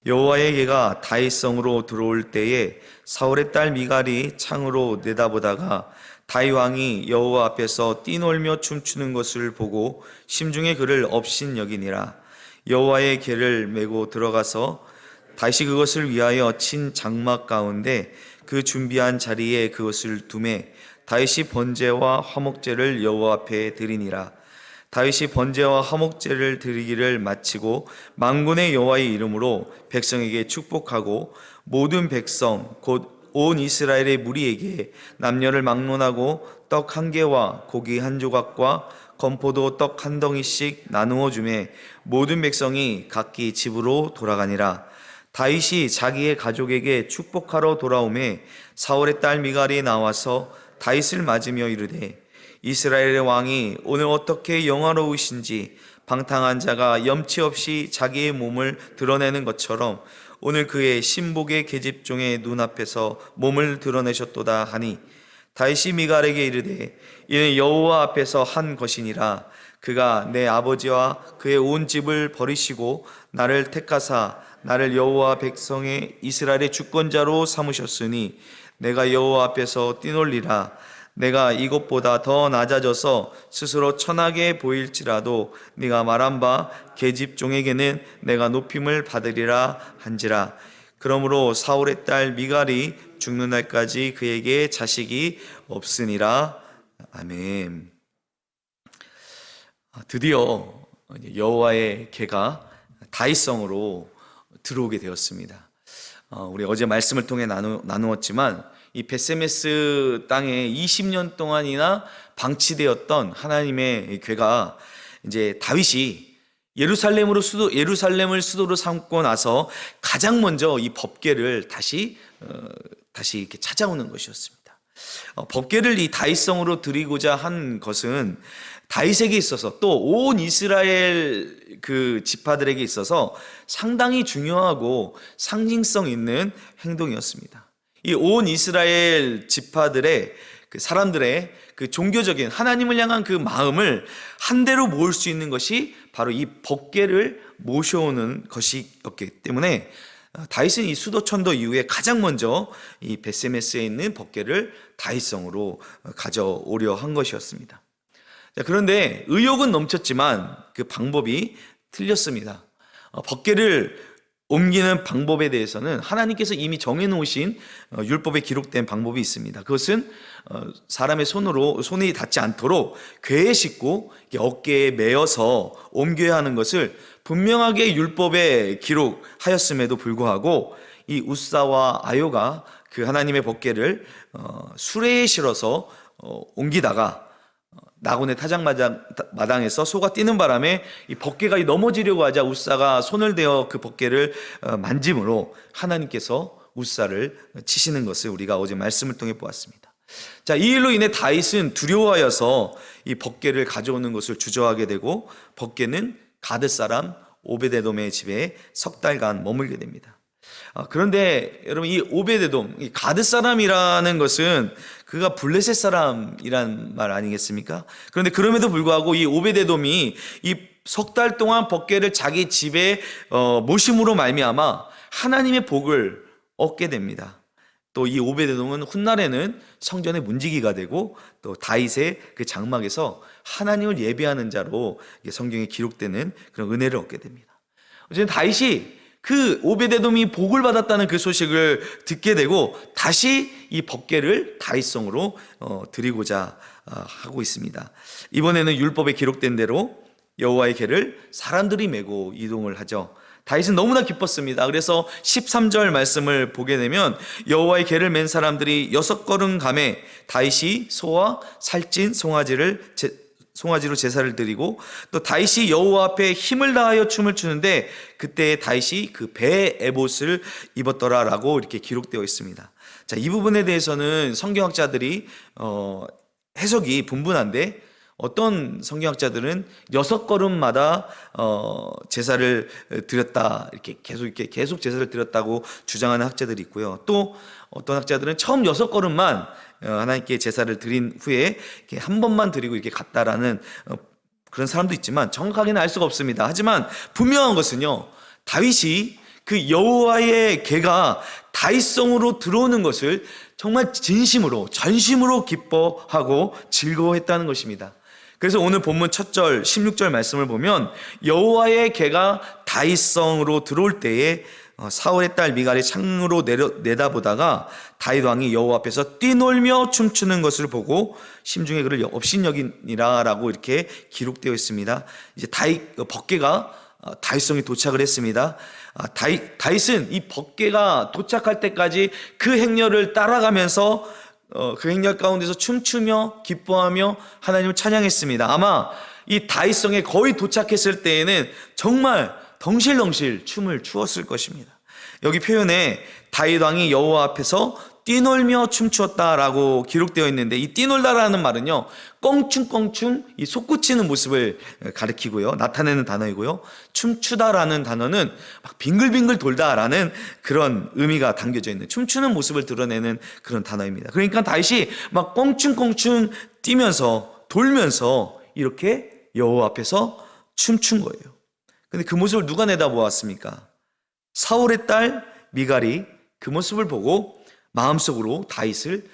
여호와의 개가 다윗성으로 들어올 때에 사울의 딸 미갈이 창으로 내다보다가 다윗 왕이 여호와 앞에서 뛰놀며 춤추는 것을 보고 심중에 그를 업신여기니라. 여호와의 개를 메고 들어가서 다윗이 그것을 위하여 친 장막 가운데 그 준비한 자리에 그것을 두매 다윗이 번제와 화목제를 여호와 앞에 드리니라. 다윗이 번제와 화목제를 드리기를 마치고 만군의 여호와의 이름으로 백성에게 축복하고 모든 백성 곧 온 이스라엘의 무리에게 남녀를 막론하고 떡 한 개와 고기 한 조각과 건포도 떡 한 덩이씩 나누어 주매 모든 백성이 각기 집으로 돌아가니라. 다윗이 자기의 가족에게 축복하러 돌아오매 사울의 딸 미갈이 나와서 다윗을 맞으며 이르되 이스라엘의 왕이 오늘 어떻게 영화로우신지 방탕한 자가 염치 없이 자기의 몸을 드러내는 것처럼 오늘 그의 신복의 계집종의 눈앞에서 몸을 드러내셨도다 하니 다윗이 미갈에게 이르되 이는 여호와 앞에서 한 것이니라. 그가 내 아버지와 그의 온 집을 버리시고 나를 택하사 나를 여호와 백성의 이스라엘의 주권자로 삼으셨으니 내가 여호와 앞에서 뛰놀리라. 내가 이것보다 더 낮아져서 스스로 천하게 보일지라도 네가 말한 바 계집종에게는 내가 높임을 받으리라 한지라. 그러므로 사울의 딸 미갈이 죽는 날까지 그에게 자식이 없으니라. 아멘. 드디어 여호와의 개가 다윗성으로 들어오게 되었습니다. 우리 어제 말씀을 통해 나누었지만 이 벳세메스 땅에 20년 동안이나 방치되었던 하나님의 괴가 이제 다윗이 예루살렘을 수도로 삼고 나서 가장 먼저 이 법궤를 다시 이렇게 찾아오는 것이었습니다. 법궤를 이 다윗성으로 드리고자 한 것은 다윗에게 있어서 또 온 이스라엘 그 지파들에게 있어서 상당히 중요하고 상징성 있는 행동이었습니다. 이 온 이스라엘 지파들의 그 사람들의 그 종교적인 하나님을 향한 그 마음을 한데로 모을 수 있는 것이 바로 이 법궤를 모셔오는 것이었기 때문에 다윗은 이 수도천도 이후에 가장 먼저 이 벳세메스에 있는 법궤를 다윗성으로 가져오려 한 것이었습니다. 그런데 의욕은 넘쳤지만 그 방법이 틀렸습니다. 법궤를 옮기는 방법에 대해서는 하나님께서 이미 정해놓으신 율법에 기록된 방법이 있습니다. 그것은 사람의 손이 닿지 않도록 궤에 싣고 어깨에 메어서 옮겨야 하는 것을 분명하게 율법에 기록하였음에도 불구하고 이 웃사와 아요가 그 하나님의 법궤를 수레에 실어서 옮기다가 나곤의 타작마당에서 소가 뛰는 바람에 이 법궤가 넘어지려고 하자 웃사가 손을 대어 그 법궤를 만짐으로 하나님께서 웃사를 치시는 것을 우리가 어제 말씀을 통해 보았습니다. 자, 이 일로 인해 다윗은 두려워하여서 이 법궤를 가져오는 것을 주저하게 되고 법궤는 가드 사람 오베데돔의 집에 석 달간 머물게 됩니다. 그런데 여러분 이 오베데돔, 이 가드 사람이라는 것은 그가 블레셋 사람이란 말 아니겠습니까? 그런데 그럼에도 불구하고 이 오베데돔이 이 석 달 동안 법궤를 자기 집에 모심으로 말미암아 하나님의 복을 얻게 됩니다. 또 이 오베데돔은 훗날에는 성전의 문지기가 되고 또 다윗의 그 장막에서 하나님을 예배하는 자로 성경에 기록되는 그런 은혜를 얻게 됩니다. 어쨌든 다윗이 그 오베데돔이 복을 받았다는 그 소식을 듣게 되고 다시 이 법궤를 다윗성으로 드리고자 하고 있습니다. 이번에는 율법에 기록된 대로 여호와의 궤를 사람들이 메고 이동을 하죠. 다윗은 너무나 기뻤습니다. 그래서 13절 말씀을 보게 되면 여호와의 궤를 맨 사람들이 6걸음 가매 다윗이 소와 살찐 송아지로 제사를 드리고 또 다윗이 여호와 앞에 힘을 다하여 춤을 추는데 그때 다윗이 그 배 에봇을 입었더라라고 이렇게 기록되어 있습니다. 자, 이 부분에 대해서는 성경학자들이 해석이 분분한데 어떤 성경학자들은 6걸음마다 제사를 드렸다 이렇게 계속 제사를 드렸다고 주장하는 학자들이 있고요. 또 어떤 학자들은 처음 6걸음만 하나님께 제사를 드린 후에 이렇게 한 번만 드리고 이렇게 갔다라는 그런 사람도 있지만 정확하게는 알 수가 없습니다. 하지만 분명한 것은요, 다윗이 그 여호와의 개가 다윗성으로 들어오는 것을 정말 진심으로 전심으로 기뻐하고 즐거워했다는 것입니다. 그래서 오늘 본문 첫 절 16절 말씀을 보면 여호와의 개가 다윗성으로 들어올 때에 사울의 딸 미갈이 창으로 내다보다가 다윗 왕이 여호와 앞에서 뛰놀며 춤추는 것을 보고 심중에 그를 업신여기니라라고 이렇게 기록되어 있습니다. 이제 벗개가 다윗성에 도착을 했습니다. 다윗은 이 벗개가 도착할 때까지 그 행렬을 따라가면서 그 행렬 가운데서 춤추며 기뻐하며 하나님을 찬양했습니다. 아마 이 다윗성에 거의 도착했을 때에는 정말 덩실덩실 춤을 추었을 것입니다. 여기 표현에 다윗 왕이 여호와 앞에서 뛰놀며 춤추었다라고 기록되어 있는데, 이 뛰놀다라는 말은요, 껑충껑충 이 솟구치는 모습을 가리키고요, 나타내는 단어이고요, 춤추다라는 단어는 막 빙글빙글 돌다라는 그런 의미가 담겨져 있는, 춤추는 모습을 드러내는 그런 단어입니다. 그러니까 다윗이 막 껑충껑충 뛰면서 돌면서 이렇게 여호와 앞에서 춤춘 거예요. 근데 그 모습을 누가 내다보았습니까? 사울의 딸 미갈이 그 모습을 보고 마음속으로 다윗을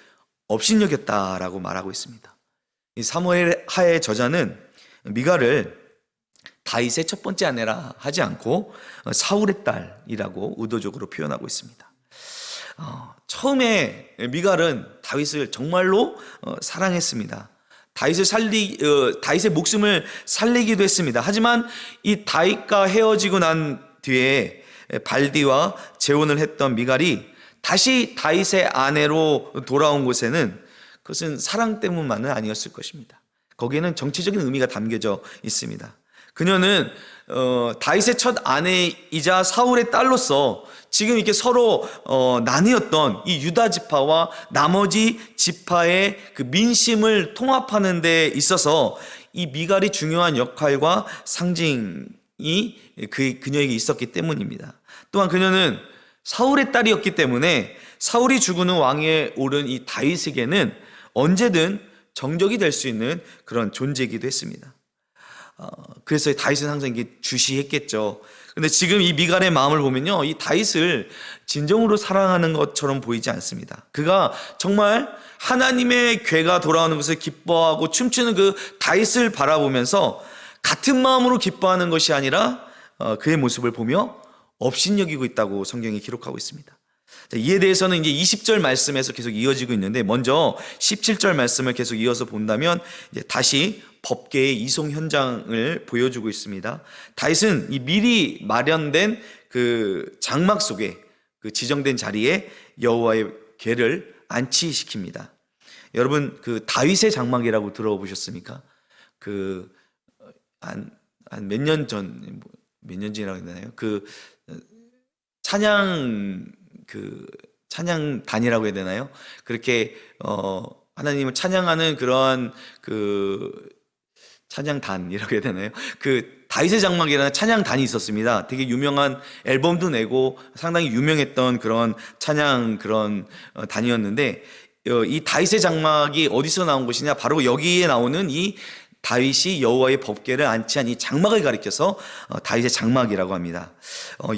업신여겼다라고 말하고 있습니다. 이 사무엘 하의 저자는 미갈을 다윗의 첫 번째 아내라 하지 않고 사울의 딸이라고 의도적으로 표현하고 있습니다. 처음에 미갈은 다윗을 정말로 사랑했습니다. 다윗의 목숨을 살리기도 했습니다. 하지만 이 다윗과 헤어지고 난 뒤에 발디와 재혼을 했던 미갈이 다시 다윗의 아내로 돌아온 곳에는 그것은 사랑 때문만은 아니었을 것입니다. 거기에는 정치적인 의미가 담겨져 있습니다. 그녀는 다윗의 첫 아내이자 사울의 딸로서 지금 이렇게 서로 나뉘었던 이 유다 지파와 나머지 지파의 그 민심을 통합하는 데 있어서 이 미갈이 중요한 역할과 상징이 그녀에게 있었기 때문입니다. 또한 그녀는 사울의 딸이었기 때문에 사울이 죽은 후 왕위에 오른 이 다윗에게는 언제든 정적이 될 수 있는 그런 존재이기도 했습니다. 그래서 다윗은 항상 이게 주시했겠죠. 근데 지금 이 미갈의 마음을 보면요, 이 다윗을 진정으로 사랑하는 것처럼 보이지 않습니다. 그가 정말 하나님의 괴가 돌아오는 것을 기뻐하고 춤추는 그 다윗을 바라보면서 같은 마음으로 기뻐하는 것이 아니라 그의 모습을 보며 업신여기고 있다고 성경이 기록하고 있습니다. 이에 대해서는 이제 20절 말씀에서 계속 이어지고 있는데, 먼저 17절 말씀을 계속 이어서 본다면 이제 다시 법궤의 이송 현장을 보여주고 있습니다. 다윗은 이 미리 마련된 그 장막 속에 그 지정된 자리에 여호와의 궤를 안치시킵니다. 여러분, 그 다윗의 장막이라고 들어보셨습니까? 그 한 몇 년 전이라고 해야 되나요? 그 찬양단이라고 해야 되나요? 그렇게 하나님을 찬양하는 그러한 그 찬양단이라고 해야 되나요? 그 다윗의 장막이라는 찬양단이 있었습니다. 되게 유명한 앨범도 내고 상당히 유명했던 그런 찬양 그런 단이었는데, 이 다윗의 장막이 어디서 나온 것이냐? 바로 여기에 나오는 이 다윗이 여호와의 법궤를 안치한 이 장막을 가리켜서 다윗의 장막이라고 합니다.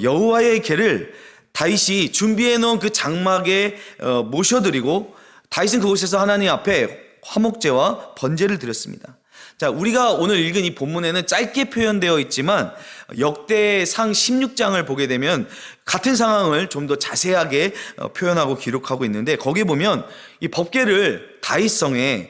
여호와의 궤를 다윗이 준비해 놓은 그 장막에 모셔드리고, 다윗은 그곳에서 하나님 앞에 화목제와 번제를 드렸습니다. 자, 우리가 오늘 읽은 이 본문에는 짧게 표현되어 있지만 역대상 16장을 보게 되면 같은 상황을 좀 더 자세하게 표현하고 기록하고 있는데, 거기 보면 이 법궤를 다윗성에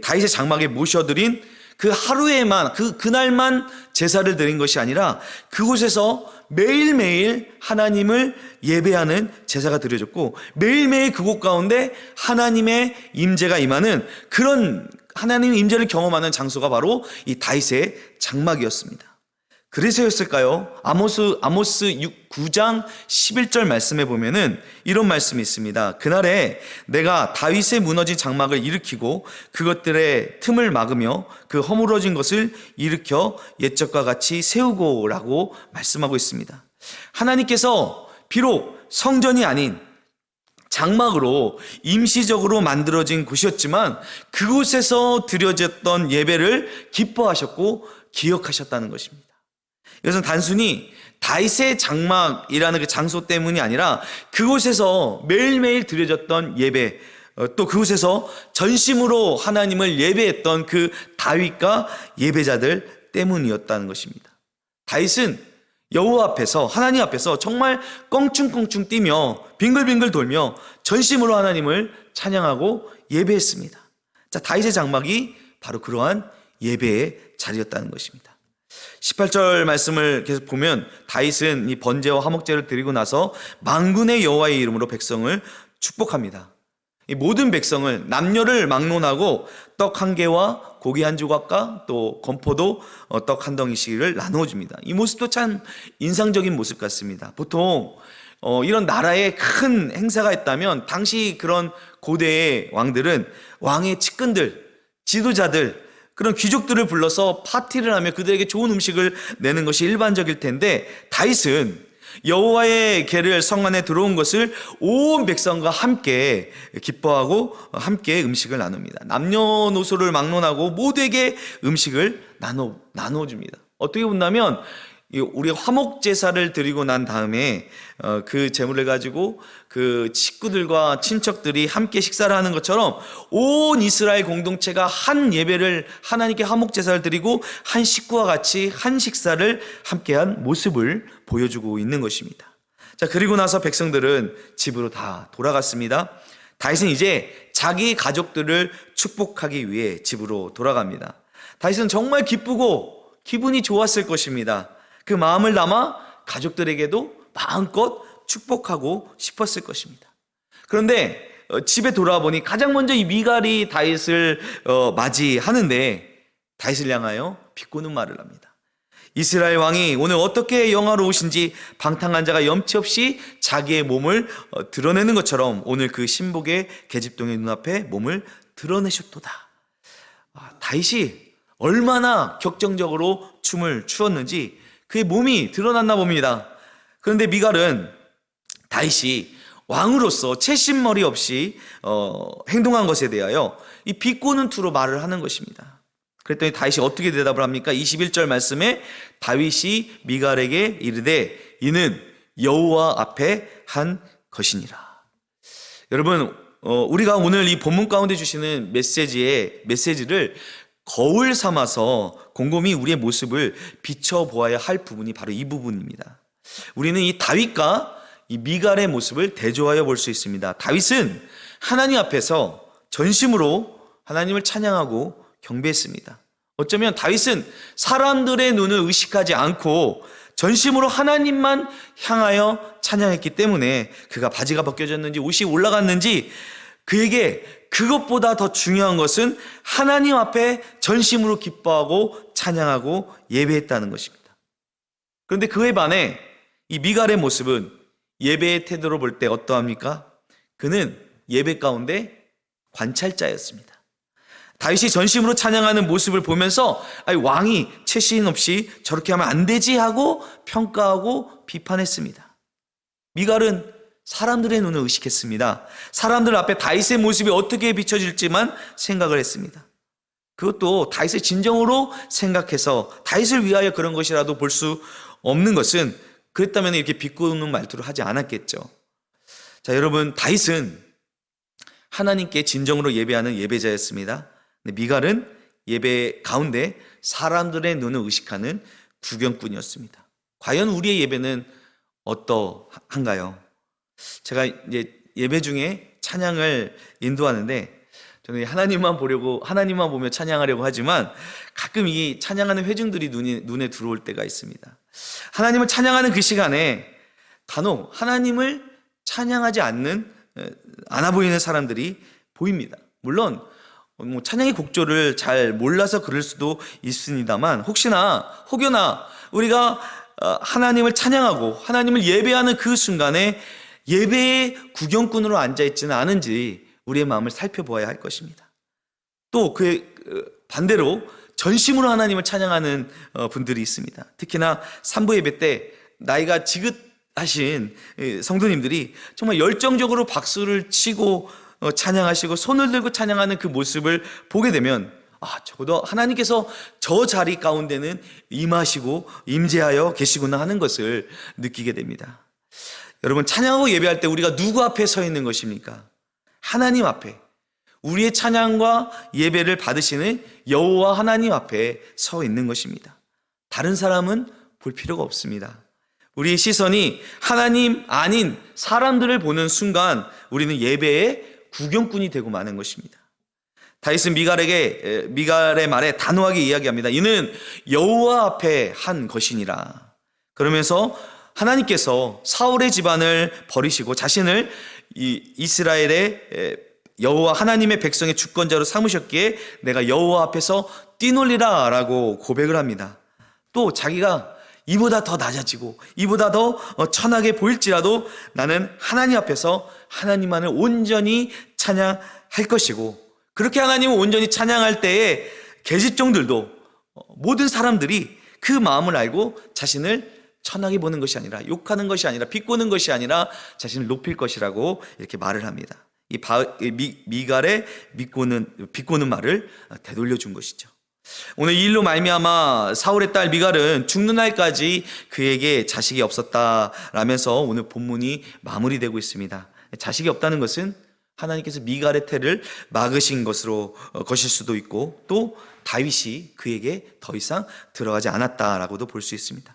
다윗의 장막에 모셔드린 그 하루에만 그날만 제사를 드린 것이 아니라 그곳에서 매일매일 하나님을 예배하는 제사가 드려졌고, 매일매일 그곳 가운데 하나님의 임재가 임하는 그런 하나님의 임재를 경험하는 장소가 바로 이 다윗의 장막이었습니다. 그래서였을까요? 아모스 9장 11절 말씀에 보면은 이런 말씀이 있습니다. 그날에 내가 다윗의 무너진 장막을 일으키고 그것들의 틈을 막으며 그 허물어진 것을 일으켜 옛적과 같이 세우고라고 말씀하고 있습니다. 하나님께서 비록 성전이 아닌 장막으로 임시적으로 만들어진 곳이었지만 그곳에서 드려졌던 예배를 기뻐하셨고 기억하셨다는 것입니다. 이것은 단순히 다윗의 장막이라는 그 장소 때문이 아니라 그곳에서 매일매일 드려졌던 예배, 또 그곳에서 전심으로 하나님을 예배했던 그 다윗과 예배자들 때문이었다는 것입니다. 다윗은 여호와 앞에서, 하나님 앞에서 정말 껑충껑충 뛰며 빙글빙글 돌며 전심으로 하나님을 찬양하고 예배했습니다. 자, 다윗의 장막이 바로 그러한 예배의 자리였다는 것입니다. 18절 말씀을 계속 보면 다윗은 이 번제와 화목제를 드리고 나서 만군의 여호와의 이름으로 백성을 축복합니다. 이 모든 백성을 남녀를 막론하고 떡 한 개와 고기 한 조각과 또 건포도 떡 한 덩이씩을 나누어 줍니다. 이 모습도 참 인상적인 모습 같습니다. 보통 이런 나라에 큰 행사가 있다면 당시 그런 고대의 왕들은 왕의 측근들, 지도자들, 그런 귀족들을 불러서 파티를 하며 그들에게 좋은 음식을 내는 것이 일반적일 텐데, 다윗은 여호와의 궤를 성 안에 들어온 것을 온 백성과 함께 기뻐하고 함께 음식을 나눕니다. 남녀노소를 막론하고 모두에게 음식을 나누어 줍니다. 어떻게 본다면 우리 화목 제사를 드리고 난 다음에 그 제물을 가지고 그 식구들과 친척들이 함께 식사를 하는 것처럼 온 이스라엘 공동체가 한 예배를, 하나님께 화목 제사를 드리고 한 식구와 같이 한 식사를 함께한 모습을 보여주고 있는 것입니다. 자, 그리고 나서 백성들은 집으로 다 돌아갔습니다. 다윗은 이제 자기 가족들을 축복하기 위해 집으로 돌아갑니다. 다윗은 정말 기쁘고 기분이 좋았을 것입니다. 그 마음을 담아 가족들에게도 마음껏 축복하고 싶었을 것입니다. 그런데 집에 돌아와 보니 가장 먼저 이 미갈이 다윗을 맞이하는데 다윗을 향하여 비꼬는 말을 합니다. 이스라엘 왕이 오늘 어떻게 영화로우신지 방탕한 자가 염치 없이 자기의 몸을 드러내는 것처럼 오늘 그 신복의 계집동의 눈앞에 몸을 드러내셨도다. 다윗이 얼마나 격정적으로 춤을 추었는지 그의 몸이 드러났나 봅니다. 그런데 미갈은 다윗이 왕으로서 채신머리 없이 행동한 것에 대하여 이 비꼬는 투로 말을 하는 것입니다. 그랬더니 다윗이 어떻게 대답을 합니까? 21절 말씀에 다윗이 미갈에게 이르되 이는 여호와 앞에 한 것이니라. 여러분, 우리가 오늘 이 본문 가운데 주시는 메시지를 거울 삼아서 곰곰이 우리의 모습을 비춰보아야 할 부분이 바로 이 부분입니다. 우리는 이 다윗과 이 미갈의 모습을 대조하여 볼 수 있습니다. 다윗은 하나님 앞에서 전심으로 하나님을 찬양하고 경배했습니다. 어쩌면 다윗은 사람들의 눈을 의식하지 않고 전심으로 하나님만 향하여 찬양했기 때문에 그가 바지가 벗겨졌는지 옷이 올라갔는지 그에게 그것보다 더 중요한 것은 하나님 앞에 전심으로 기뻐하고 찬양하고 예배했다는 것입니다. 그런데 그에 반해 이 미갈의 모습은 예배의 태도로 볼 때 어떠합니까? 그는 예배 가운데 관찰자였습니다. 다윗이 전심으로 찬양하는 모습을 보면서 왕이 채신 없이 저렇게 하면 안 되지 하고 평가하고 비판했습니다. 미갈은 사람들의 눈을 의식했습니다. 사람들 앞에 다윗의 모습이 어떻게 비춰질지만 생각을 했습니다. 그것도 다윗의 진정으로 생각해서 다윗을 위하여 그런 것이라도 볼 수 없는 것은 그랬다면 이렇게 비꼬는 말투를 하지 않았겠죠. 자, 여러분, 다윗은 하나님께 진정으로 예배하는 예배자였습니다. 미갈은 예배 가운데 사람들의 눈을 의식하는 구경꾼이었습니다. 과연 우리의 예배는 어떠한가요? 제가 이제 예배 중에 찬양을 인도하는데 저는 하나님만 보며 찬양하려고 하지만 가끔 이 찬양하는 회중들이 눈에 들어올 때가 있습니다. 하나님을 찬양하는 그 시간에 간혹 하나님을 찬양하지 않아 보이는 사람들이 보입니다. 물론 찬양의 곡조를 잘 몰라서 그럴 수도 있습니다만 혹여나 우리가 하나님을 찬양하고 하나님을 예배하는 그 순간에 예배의 구경꾼으로 앉아있지는 않은지 우리의 마음을 살펴보아야 할 것입니다. 또 그 반대로 전심으로 하나님을 찬양하는 분들이 있습니다. 특히나 산부 예배 때 나이가 지긋하신 성도님들이 정말 열정적으로 박수를 치고 찬양하시고 손을 들고 찬양하는 그 모습을 보게 되면 적어도 하나님께서 저 자리 가운데는 임하시고 임재하여 계시구나 하는 것을 느끼게 됩니다. 여러분, 찬양하고 예배할 때 우리가 누구 앞에 서 있는 것입니까? 하나님 앞에, 우리의 찬양과 예배를 받으시는 여호와 하나님 앞에 서 있는 것입니다. 다른 사람은 볼 필요가 없습니다. 우리의 시선이 하나님 아닌 사람들을 보는 순간 우리는 예배의 구경꾼이 되고 마는 것입니다. 다윗은 미갈의 말에 단호하게 이야기합니다. 이는 여호와 앞에 한 것이니라. 그러면서 하나님께서 사울의 집안을 버리시고 자신을 이스라엘의 여호와 하나님의 백성의 주권자로 삼으셨기에 내가 여호와 앞에서 뛰놀리라 라고 고백을 합니다. 또 자기가 이보다 더 낮아지고 이보다 더 천하게 보일지라도 나는 하나님 앞에서 하나님만을 온전히 찬양할 것이고, 그렇게 하나님을 온전히 찬양할 때에 계집종들도 모든 사람들이 그 마음을 알고 자신을 천하게 보는 것이 아니라, 욕하는 것이 아니라, 비꼬는 것이 아니라 자신을 높일 것이라고 이렇게 말을 합니다. 미갈의 비꼬는 말을 되돌려 준 것이죠. 오늘 이 일로 말미암아 사울의 딸 미갈은 죽는 날까지 그에게 자식이 없었다라면서 오늘 본문이 마무리되고 있습니다. 자식이 없다는 것은 하나님께서 미갈의 태를 막으신 것일 수도 있고, 또 다윗이 그에게 더 이상 들어가지 않았다라고도 볼 수 있습니다.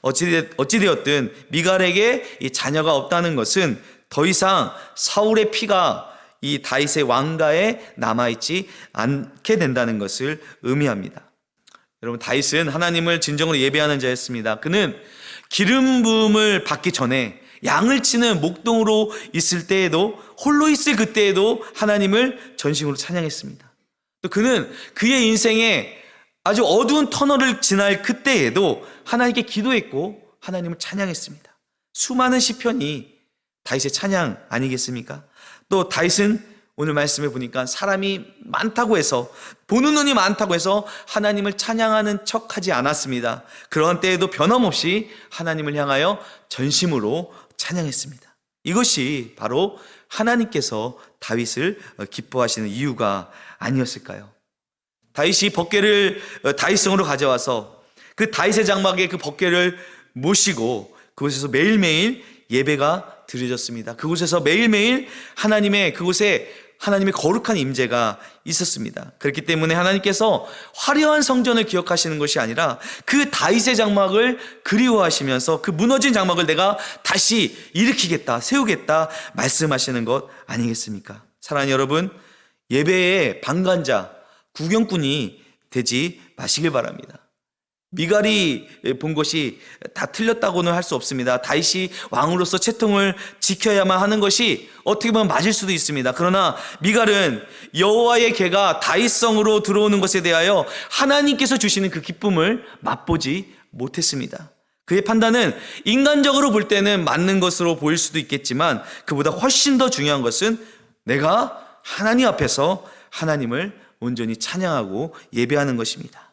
어찌되었든 미갈에게 이 자녀가 없다는 것은 더 이상 사울의 피가 이 다윗의 왕가에 남아있지 않게 된다는 것을 의미합니다. 여러분, 다윗은 하나님을 진정으로 예배하는 자였습니다. 그는 기름 부음을 받기 전에 양을 치는 목동으로 있을 때에도, 홀로 있을 그때에도 하나님을 전심으로 찬양했습니다. 또 그는 그의 인생에 아주 어두운 터널을 지날 그때에도 하나님께 기도했고 하나님을 찬양했습니다. 수많은 시편이 다윗의 찬양 아니겠습니까? 또 다윗은 오늘 말씀해 보니까 사람이 많다고 해서, 보는 눈이 많다고 해서 하나님을 찬양하는 척하지 않았습니다. 그런 때에도 변함없이 하나님을 향하여 전심으로 찬양했습니다. 이것이 바로 하나님께서 다윗을 기뻐하시는 이유가 아니었을까요? 다윗이 법궤를 다윗성으로 가져와서 그 다윗의 장막에 그 법궤를 모시고 그곳에서 매일매일 예배가 드려졌습니다. 그곳에서 매일매일 그곳에 하나님의 거룩한 임재가 있었습니다. 그렇기 때문에 하나님께서 화려한 성전을 기억하시는 것이 아니라 그 다윗의 장막을 그리워하시면서 그 무너진 장막을 내가 다시 일으키겠다, 세우겠다 말씀하시는 것 아니겠습니까? 사랑하는 여러분, 예배의 방관자, 구경꾼이 되지 마시길 바랍니다. 미갈이 본 것이 다 틀렸다고는 할 수 없습니다. 다윗이 왕으로서 채통을 지켜야만 하는 것이 어떻게 보면 맞을 수도 있습니다. 그러나 미갈은 여호와의 궤가 다윗성으로 들어오는 것에 대하여 하나님께서 주시는 그 기쁨을 맛보지 못했습니다. 그의 판단은 인간적으로 볼 때는 맞는 것으로 보일 수도 있겠지만 그보다 훨씬 더 중요한 것은 내가 하나님 앞에서 하나님을 온전히 찬양하고 예배하는 것입니다.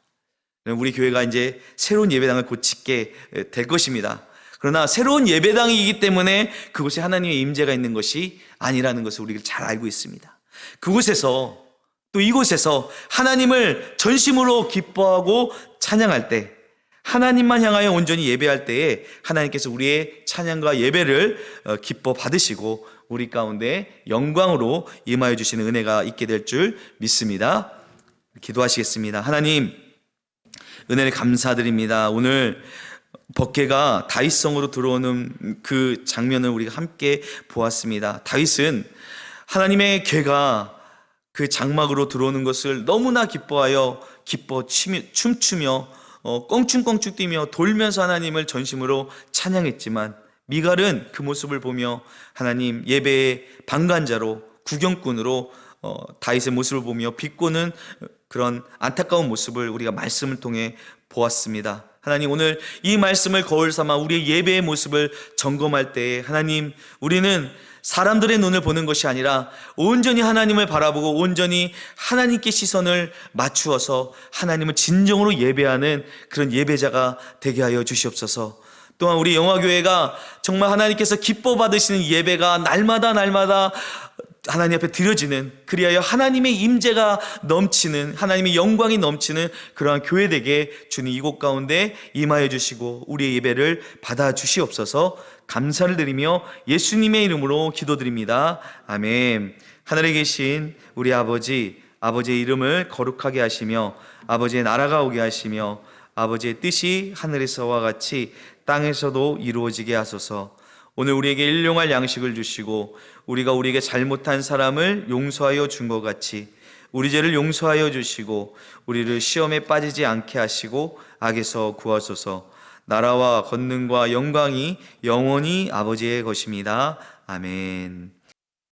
우리 교회가 이제 새로운 예배당을 곧 짓게 될 것입니다. 그러나 새로운 예배당이기 때문에 그곳에 하나님의 임재가 있는 것이 아니라는 것을 우리가 잘 알고 있습니다. 그곳에서, 또 이곳에서 하나님을 전심으로 기뻐하고 찬양할 때, 하나님만 향하여 온전히 예배할 때에 하나님께서 우리의 찬양과 예배를 기뻐 받으시고 우리 가운데 영광으로 임하여 주시는 은혜가 있게 될 줄 믿습니다. 기도하시겠습니다. 하나님, 은혜를 감사드립니다. 오늘 법궤가 다윗성으로 들어오는 그 장면을 우리가 함께 보았습니다. 다윗은 하나님의 궤가 그 장막으로 들어오는 것을 너무나 기뻐하여 춤추며 껑충껑충 뛰며 돌면서 하나님을 전심으로 찬양했지만 미갈은 그 모습을 보며 하나님 예배의 방관자로, 구경꾼으로 다윗의 모습을 보며 비꼬는 그런 안타까운 모습을 우리가 말씀을 통해 보았습니다. 하나님, 오늘 이 말씀을 거울 삼아 우리의 예배의 모습을 점검할 때 하나님, 우리는 사람들의 눈을 보는 것이 아니라 온전히 하나님을 바라보고 온전히 하나님께 시선을 맞추어서 하나님을 진정으로 예배하는 그런 예배자가 되게 하여 주시옵소서. 또한 우리 영화교회가 정말 하나님께서 기뻐 받으시는 예배가 날마다 하나님 앞에 드려지는, 그리하여 하나님의 임재가 넘치는, 하나님의 영광이 넘치는 그러한 교회 되게 주님 이곳 가운데 임하여 주시고 우리의 예배를 받아 주시옵소서. 감사를 드리며 예수님의 이름으로 기도드립니다. 아멘. 하늘에 계신 우리 아버지, 아버지의 이름을 거룩하게 하시며 아버지의 나라가 오게 하시며 아버지의 뜻이 하늘에서와 같이 땅에서도 이루어지게 하소서. 오늘 우리에게 일용할 양식을 주시고 우리가 우리에게 잘못한 사람을 용서하여 준 것 같이 우리 죄를 용서하여 주시고 우리를 시험에 빠지지 않게 하시고 악에서 구하소서. 나라와 권능과 영광이 영원히 아버지의 것입니다. 아멘.